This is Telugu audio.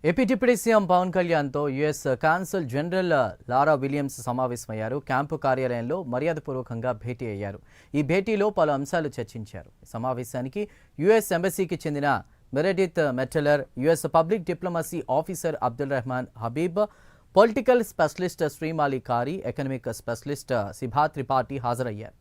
ఏపీ డిప్యూటీ సీఎం పవన్ కళ్యాణ్తో US consul general Laura Williams సమావేశమయ్యారు. క్యాంపు కార్యాలయంలో మర్యాదపూర్వకంగా భేటీ అయ్యారు. ఈ భేటీలో పలు అంశాలు చర్చించారు. సమావేశానికి యుఎస్ ఎంబసీకి చెందిన Meredith Metler, US public diplomacy officer Abdul Rehman Habib, political specialist Shrimali Kari, economic specialist Sibha Tripathi హాజరయ్యారు.